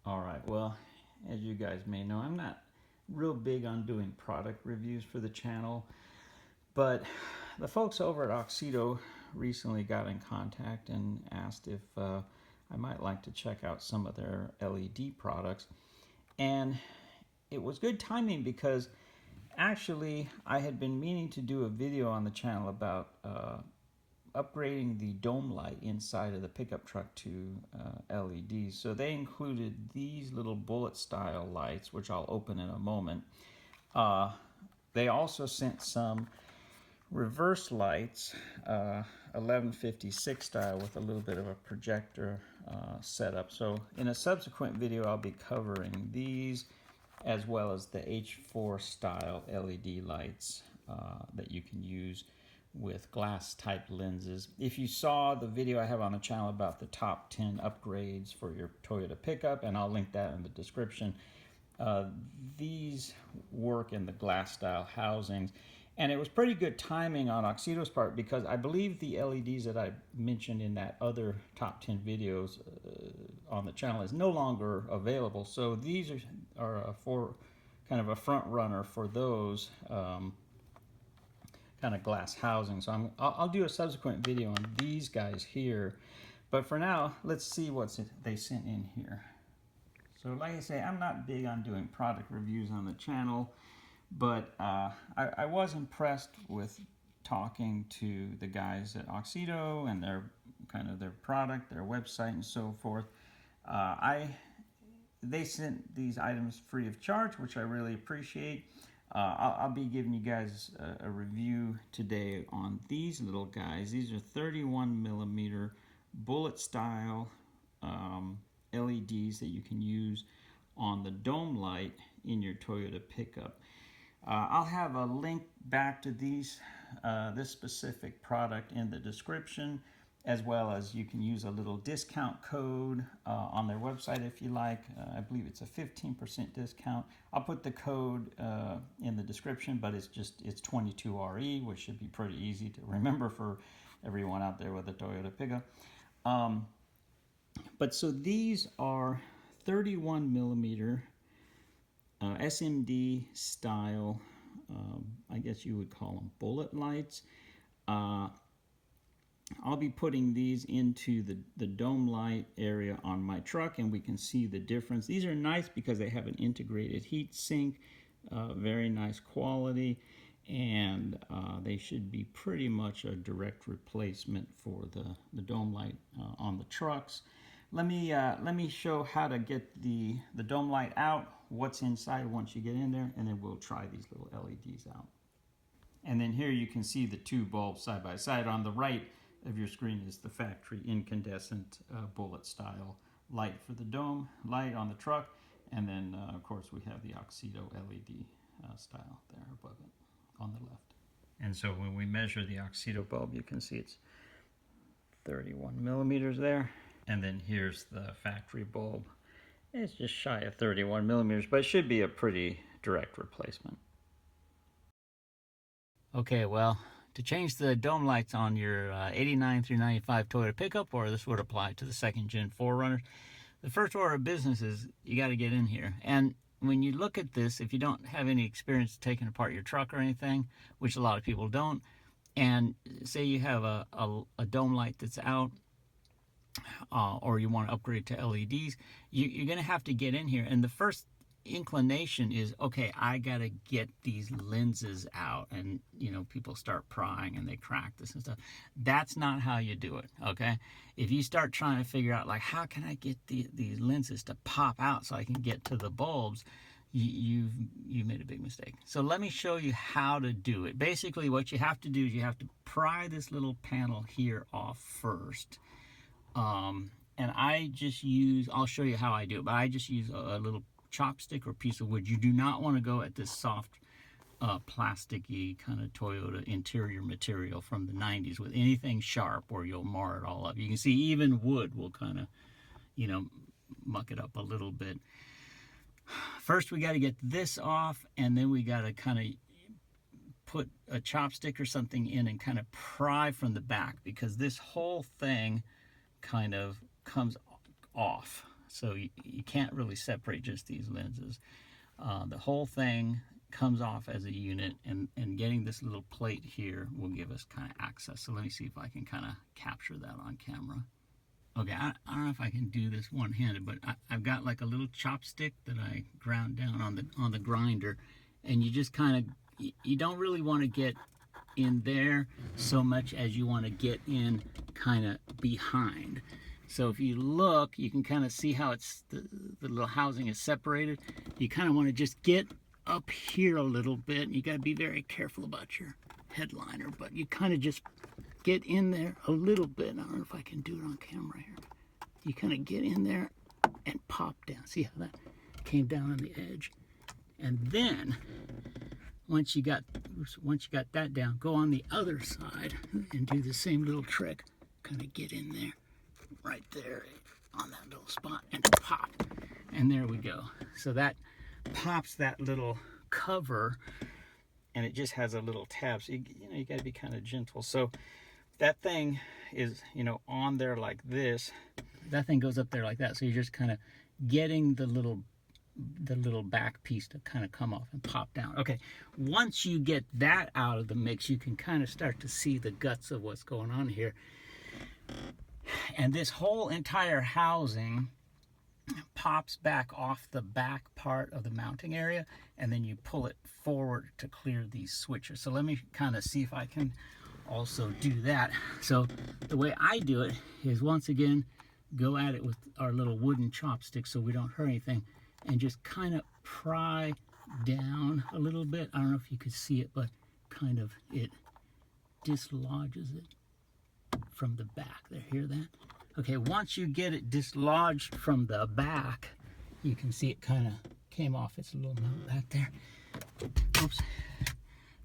All right, well, as you guys may know, I'm not real big on doing product reviews for the channel, but the folks over at AUXITO recently got in contact and asked if I might like to check out some of their LED products. And it was good timing because actually I had been meaning to do a video on the channel about upgrading the dome light inside of the pickup truck to LEDs. So they included these little bullet style lights, which I'll open in a moment. They also sent some reverse lights, 1156 style with a little bit of a projector setup. So in a subsequent video I'll be covering these as well as the H4 style LED lights that you can use with glass type lenses. If you saw the video I have on the channel about the top 10 upgrades for your Toyota pickup, and I'll link that in the description, these work in the glass style housings. And it was pretty good timing on AUXITO's part because I believe the LEDs that I mentioned in that other top 10 videos on the channel is no longer available. So these are for kind of a front runner for those kind of glass housing. So I'll do a subsequent video on these guys here. But for now, let's see what they sent in here. So like I say, I'm not big on doing product reviews on the channel, but I was impressed with talking to the guys at AUXITO and their product, their website, and so forth. They sent these items free of charge, which I really appreciate. I'll be giving you guys a review today on these little guys. These are 31 millimeter bullet style LEDs that you can use on the dome light in your Toyota pickup. I'll have a link back to this specific product in the description, as well as you can use a little discount code on their website if you like. I believe it's a 15% discount. I'll put the code in the description, but it's 22RE, which should be pretty easy to remember for everyone out there with a Toyota pickup. But so these are 31 millimeter SMD style, I guess you would call them bullet lights. I'll be putting these into the dome light area on my truck, and we can see the difference. These are nice because they have an integrated heat sink, very nice quality, and they should be pretty much a direct replacement for the dome light on the trucks. Let me show how to get the dome light out, what's inside once you get in there, and then we'll try these little LEDs out. And then here you can see the two bulbs side by side. On the right of your screen is the factory incandescent bullet style light for the dome light on the truck, and then of course we have the AUXITO LED style there above it on the left. And so when we measure the AUXITO bulb, you can see it's 31 millimeters there. And then here's the factory bulb. It's just shy of 31 millimeters, but it should be a pretty direct replacement. Okay, well, to change the dome lights on your 89 through 95 Toyota pickup, or this would apply to the second gen 4Runner, the first order of business is you got to get in here. And when you look at this, if you don't have any experience taking apart your truck or anything, which a lot of people don't, and say you have a dome light that's out, or you want to upgrade to LEDs, you're going to have to get in here. And the first inclination is, okay, I got to get these lenses out. And, you know, people start prying and they crack this and stuff. That's not how you do it, okay? If you start trying to figure out, like, how can I get these lenses to pop out so I can get to the bulbs, you made a big mistake. So let me show you how to do it. Basically, what you have to do is you have to pry this little panel here off first. And I'll show you how I do it, but I just use a little chopstick or piece of wood. You do not want to go at this soft, plasticky kind of Toyota interior material from the 90s with anything sharp, or you'll mar it all up. You can see even wood will kind of, you know, muck it up a little bit. First, we got to get this off, and then we got to kind of put a chopstick or something in and kind of pry from the back, because this whole thing kind of comes off. So you can't really separate just these lenses. The whole thing comes off as a unit, and getting this little plate here will give us kind of access. So let me see if I can kind of capture that on camera. Okay, I don't know if I can do this one-handed, but I've got like a little chopstick that I ground down on the grinder, and you just kind of, you don't really want to get in there so much as you want to get in kind of behind. So if you look, you can kind of see how it's the little housing is separated. You kind of want to just get up here a little bit. You got to be very careful about your headliner, but you kind of just get in there a little bit. I don't know if I can do it on camera here. You kind of get in there and pop down. See how that came down on the edge? And then once you got that down, go on the other side and do the same little trick. Kind of get in there, right there on that little spot, and pop. And there we go. So that pops that little cover, and it just has a little tab. So you got to be kind of gentle. So that thing is, on there like this. That thing goes up there like that. So you're just kind of getting the little back piece to kind of come off and pop down. Okay, once you get that out of the mix, you can kind of start to see the guts of what's going on here. And this whole entire housing pops back off the back part of the mounting area, and then you pull it forward to clear these switches. So let me kind of see if I can also do that. So the way I do it is, once again, go at it with our little wooden chopstick so we don't hurt anything, and just kind of pry down a little bit. I don't know if you could see it, but kind of it dislodges it from the back there. Hear that? Okay, once you get it dislodged from the back, you can see it kind of came off its little mount back there. Oops.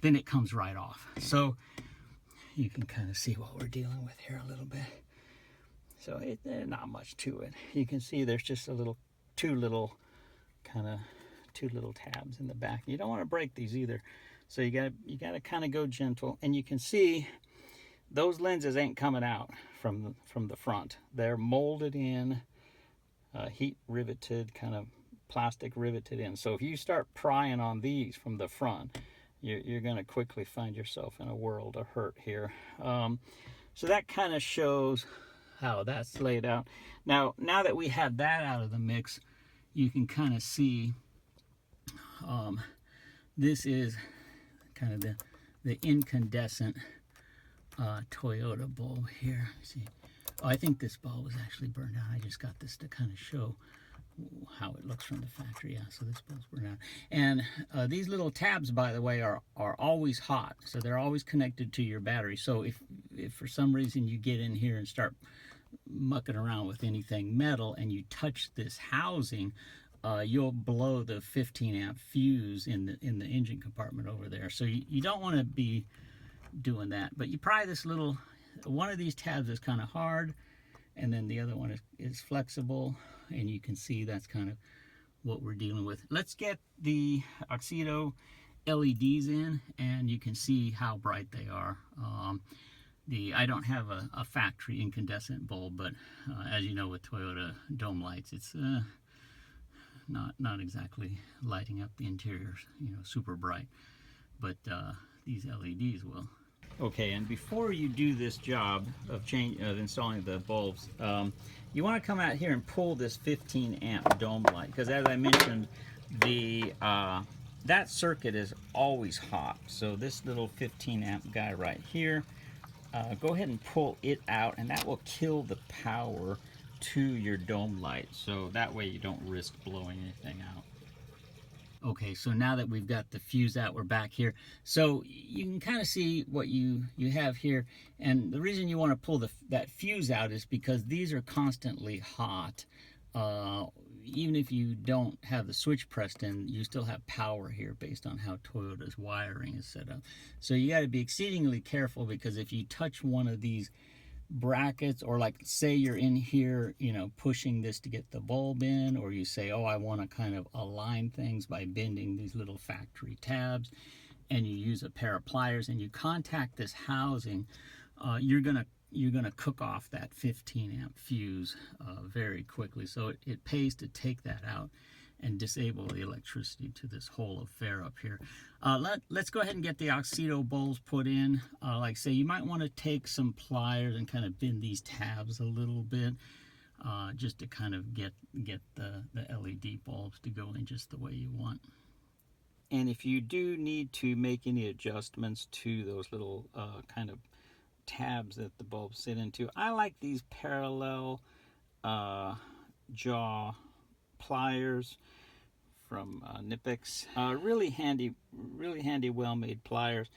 Then it comes right off. So you can kind of see what we're dealing with here a little bit. So there's not much to it. You can see there's just two little tabs in the back. You don't want to break these either. So you got to kind of go gentle, and you can see those lenses ain't coming out from the front. They're molded in, heat riveted, kind of plastic riveted in. So if you start prying on these from the front, you're going to quickly find yourself in a world of hurt here. So that kind of shows how that's laid out. Now that we have that out of the mix, you can kind of see this is kind of the incandescent Toyota bulb here. See, I think this bulb was actually burned out. I just got this to kind of show how it looks from the factory. Yeah, so this bulb's burned out. And these little tabs, by the way, are always hot, so they're always connected to your battery. So if for some reason you get in here and start mucking around with anything metal and you touch this housing, you'll blow the 15 amp fuse in the engine compartment over there. So you don't want to be doing that. But you pry this little, one of these tabs is kind of hard, and then the other one is flexible, and you can see that's kind of what we're dealing with. Let's get the AUXITO LEDs in, and you can see how bright they are. I don't have a factory incandescent bulb, but as you know, with Toyota dome lights, it's not exactly lighting up the interiors, super bright. But these LEDs will. Okay, and before you do this job of installing the bulbs, you want to come out here and pull this 15 amp dome light, because as I mentioned, that circuit is always hot. So this little 15 amp guy right here, go ahead and pull it out, and that will kill the power to your dome light. So that way you don't risk blowing anything out. Okay, so now that we've got the fuse out, we're back here. So you can kind of see what you have here. And the reason you want to pull that fuse out is because these are constantly hot. Even if you don't have the switch pressed in, you still have power here based on how Toyota's wiring is set up. So you got to be exceedingly careful, because if you touch one of these brackets, or like say you're in here, pushing this to get the bulb in, or you say, oh, I want to kind of align things by bending these little factory tabs, and you use a pair of pliers and you contact this housing, you're going to you're going to cook off that 15 amp fuse very quickly. So it pays to take that out and disable the electricity to this whole affair up here. Let's go ahead and get the AUXITO bulbs put in. Like I say, you might want to take some pliers and kind of bend these tabs a little bit, just to kind of get the LED bulbs to go in just the way you want. And if you do need to make any adjustments to those little kind of tabs that the bulbs sit into, I like these parallel jaw pliers from Nipix. Really handy, well-made pliers.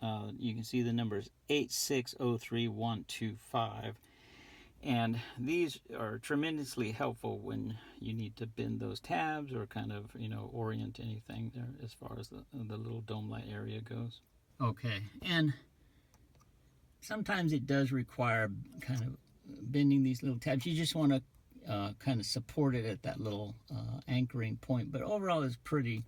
You can see the numbers 8603125. And these are tremendously helpful when you need to bend those tabs or kind of, orient anything there as far as the little dome light area goes. Okay, and sometimes it does require kind of bending these little tabs. You just want to kind of support it at that little anchoring point, but overall it's pretty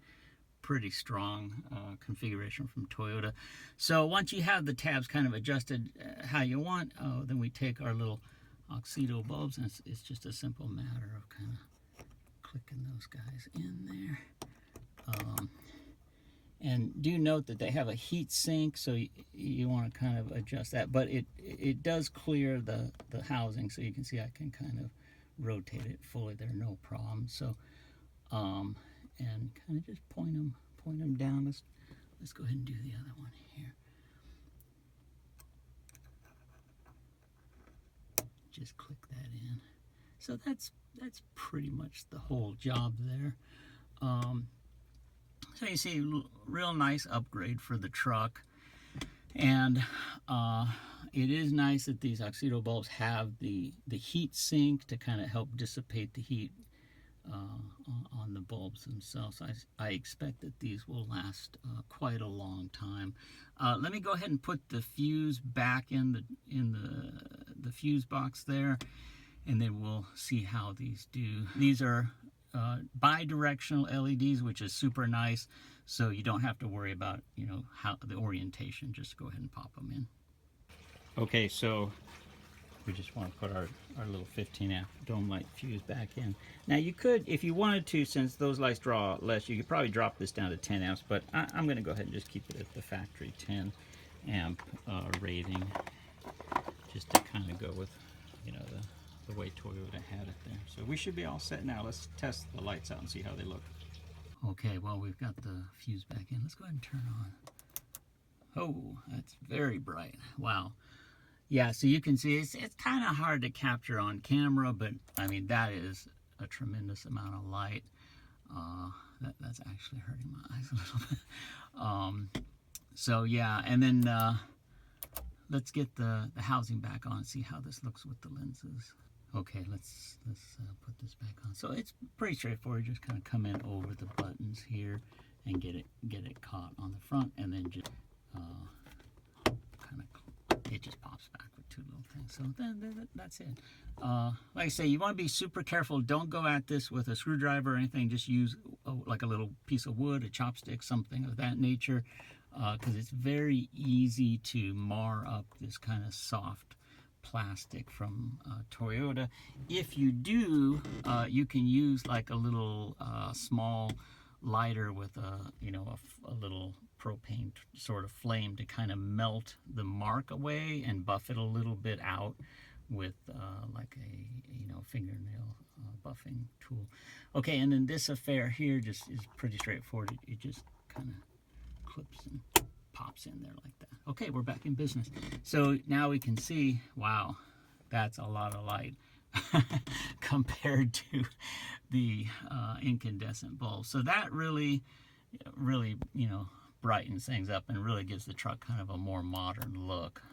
strong configuration from Toyota. So once you have the tabs kind of adjusted how you want, then we take our little AUXITO bulbs, and it's just a simple matter of kind of clicking those guys in there. And do note that they have a heat sink, so you want to kind of adjust that, but it does clear the housing, so you can see I can kind of rotate it fully there, no problem. So and kind of just point them down. Let's go ahead and do the other one here. Just click that in. So that's pretty much the whole job there. So you see, real nice upgrade for the truck. And it is nice that these AUXITO bulbs have the heat sink to kind of help dissipate the heat on the bulbs themselves. I expect that these will last quite a long time. Let me go ahead and put the fuse back in the fuse box there, and then we'll see how these do. These are bi-directional LEDs, which is super nice, so you don't have to worry about how the orientation. Just go ahead and pop them in. Okay, so we just want to put our little 15 amp dome light fuse back in. Now you could, if you wanted to, since those lights draw less, you could probably drop this down to 10 amps, but I'm going to go ahead and just keep it at the factory 10 amp rating, just to kind of go with the way Toyota had it there. So we should be all set now. Let's test the lights out and see how they look. Okay, well, we've got the fuse back in. Let's go ahead and turn on. Oh, that's very bright. Wow. Yeah, so you can see it's kind of hard to capture on camera, but I mean, that is a tremendous amount of light. That's actually hurting my eyes a little bit. So yeah, and then let's get the housing back on and see how this looks with the lenses. Okay, let's put this back on. So it's pretty straightforward. Just kind of come in over the buttons here and get it caught on the front, and then just it just pops back with two little things. So that's it. Like I say, you want to be super careful. Don't go at this with a screwdriver or anything. Just use like a little piece of wood, a chopstick, something of that nature, because it's very easy to mar up this kind of soft plastic from Toyota. If you do, you can use like a little small lighter with a little propane sort of flame to kind of melt the mark away and buff it a little bit out with like a fingernail buffing tool. Okay, and then this affair here just is pretty straightforward. It just kind of clips and pops in there like that. Okay, we're back in business. So now we can see, wow, that's a lot of light compared to the incandescent bulb. So that really brightens things up and really gives the truck kind of a more modern look.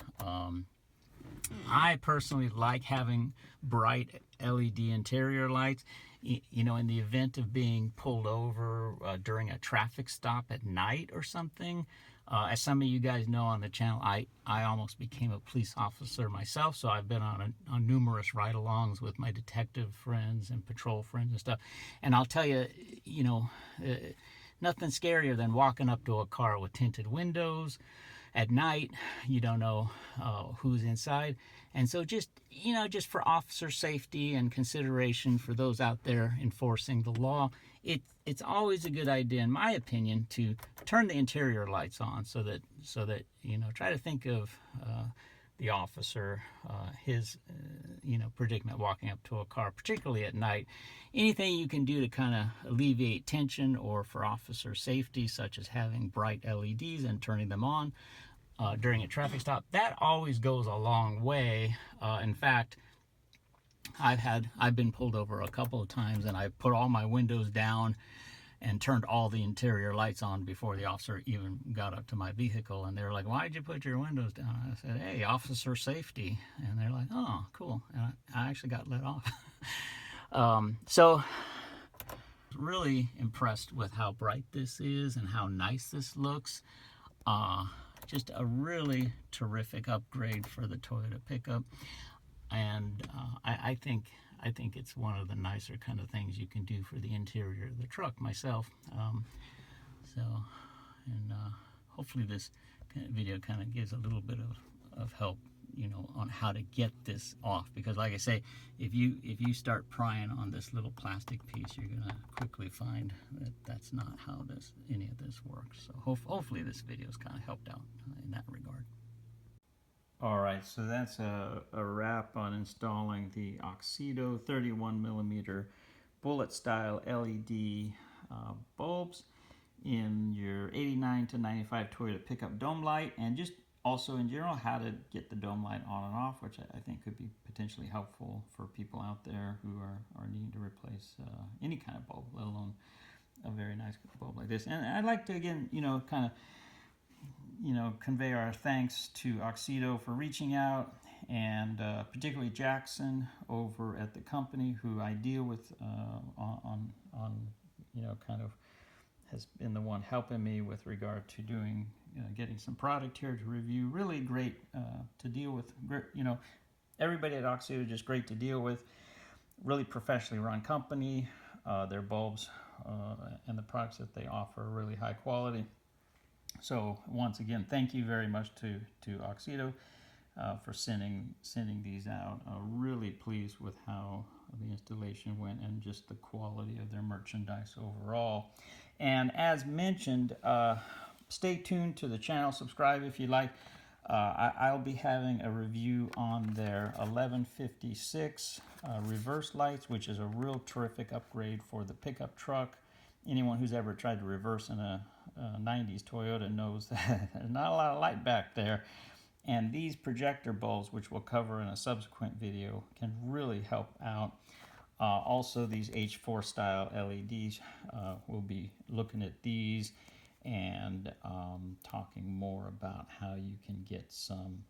I personally like having bright LED interior lights. In the event of being pulled over during a traffic stop at night or something. As some of you guys know on the channel, I almost became a police officer myself, so I've been on numerous ride-alongs with my detective friends and patrol friends and stuff. And I'll tell you, nothing scarier than walking up to a car with tinted windows, at night, you don't know who's inside. And so just, just for officer safety and consideration for those out there enforcing the law, it's always a good idea, in my opinion, to turn the interior lights on so that try to think of the officer, his predicament walking up to a car, particularly at night. Anything you can do to kind of alleviate tension or for officer safety, such as having bright LEDs and turning them on during a traffic stop, that always goes a long way. In fact, I've been pulled over a couple of times, and I put all my windows down and turned all the interior lights on before the officer even got up to my vehicle. And they're like, "Why'd you put your windows down?" I said, "Hey, officer safety." And they're like, "Oh, cool." And I actually got let off. So really impressed with how bright this is and how nice this looks. Just a really terrific upgrade for the Toyota pickup. And I think it's one of the nicer kind of things you can do for the interior of the truck myself. Hopefully this video kind of gives a little bit of help, on how to get this off. Because like I say, if you start prying on this little plastic piece, you're gonna quickly find that that's not how any of this works. So hopefully this video's kind of helped out in that regard. Alright, so that's a wrap on installing the AUXITO 31mm bullet style LED bulbs in your 89 to 95 Toyota pickup dome light, and just also in general how to get the dome light on and off, which I think could be potentially helpful for people out there who are needing to replace any kind of bulb, let alone a very nice bulb like this. And I'd like to again, kind of convey our thanks to AUXITO for reaching out, and particularly Jackson over at the company, who I deal with on kind of has been the one helping me with regard to doing getting some product here to review. Really great to deal with. Everybody at AUXITO is just great to deal with. Really professionally run company. Their bulbs and the products that they offer are really high quality. So once again, thank you very much to AUXITO for sending these out. Really pleased with how the installation went and just the quality of their merchandise overall. And as mentioned, stay tuned to the channel. Subscribe if you like. I'll be having a review on their 1156 reverse lights, which is a real terrific upgrade for the pickup truck. Anyone who's ever tried to reverse in a 90s Toyota knows that there's not a lot of light back there, and these projector bulbs, which we'll cover in a subsequent video, can really help out. Also, these H4 style LEDs, we'll be looking at these and talking more about how you can get some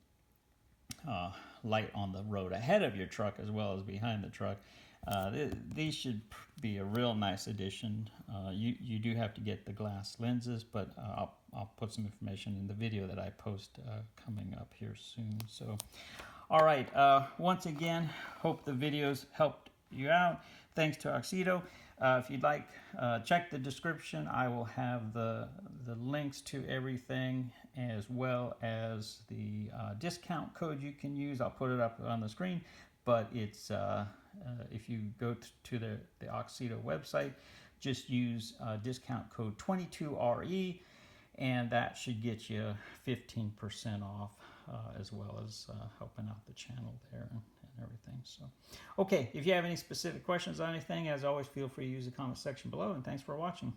light on the road ahead of your truck as well as behind the truck. These should be a real nice addition. You do have to get the glass lenses, but I'll put some information in the video that I post coming up here soon. So, all right. Once again, hope the videos helped you out. Thanks to AUXITO. If you'd like, check the description. I will have the links to everything, as well as the discount code you can use. I'll put it up on the screen, but it's if you go to the AUXITO website, just use discount code 22RE, and that should get you 15% off, as well as helping out the channel there and everything. So, okay, if you have any specific questions on anything, as always, feel free to use the comment section below, and thanks for watching.